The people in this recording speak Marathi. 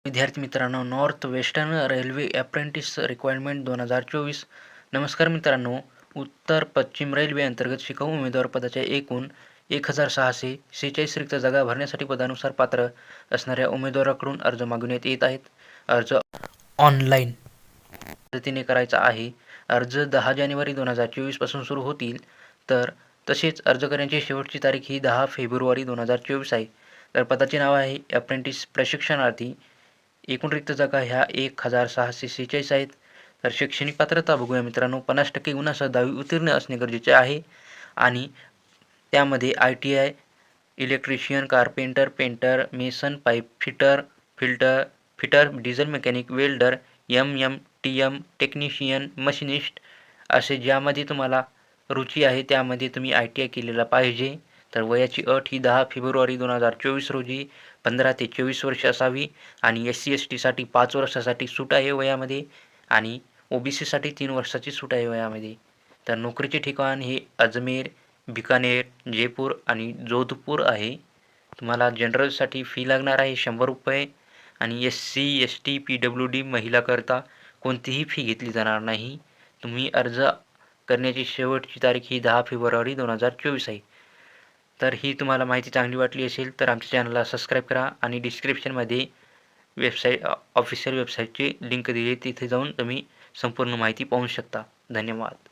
विद्यार्थी मित्रांनो, north western railway apprentice requirement 2024. नमस्कार मित्रांनो, उत्तर पश्चिम रेल्वे अंतर्गत शिकाऊ उमेदवार पदाच्या एकूण 1646 रिक्त जागा भरण्यासाठी पदानुसार पात्र असणाऱ्या उमेदवाराकडून अर्ज मागवण्यात येत आहेत. अर्ज ऑनलाईन पद्धतीने करायचा आहे. अर्ज 10 जानेवारी 2024 पासून सुरू होतील. तसेच अर्ज करण्याची शेवटची तारीख ही 10 फेब्रुवारी 2024 आहे. तर पदाचे नाव आहे अप्रेंटिस प्रशिक्षणार्थी. एकूण रिक्त जागा ह्या 1646 आहेत. तर शैक्षणिक पात्रता बघूया मित्रांनो. 50% गुणांसह 10वी उत्तीर्ण असणे गरजेचे आहे आणि त्यामध्ये ITI, electrician, carpenter, painter, mason, pipe fitter, diesel mechanic, welder, TM, technician, machinist असे ज्यामध्ये तुम्हाला रुची आहे त्यामध्ये तुम्ही ITI केलेला पाहिजे. तर वयाची अट ही 10 फेब्रुवारी 2024 रोजी 15 ते 24 वर्ष असावी आणि SC/ST साठी 5 वर्षासाठी सूट आहे वयामध्ये आणि OBC साठी 3 वर्षाची सूट आहे वयामध्ये. तर नोकरीचे ठिकाण हे अजमेर, बिकानेर, जयपूर आणि जोधपूर आहे. तुम्हाला जनरलसाठी फी लागणार आहे 100 रुपये आणि SC, ST, PWD महिलाकरता कोणतीही फी घेतली जाणार नाही. तुम्ही अर्ज करण्याची शेवटची तारीख ही 10 फेब्रुवारी 2024 आहे. तर ही तुम्हाला माहिती चांगली वाटली असेल तर आमच्या चॅनलला सबस्क्राईब करा आणि डिस्क्रिप्शनमध्ये ऑफिशियल वेबसाईटची लिंक दिली, तिथे जाऊन तुम्ही संपूर्ण माहिती पाहू शकता. धन्यवाद.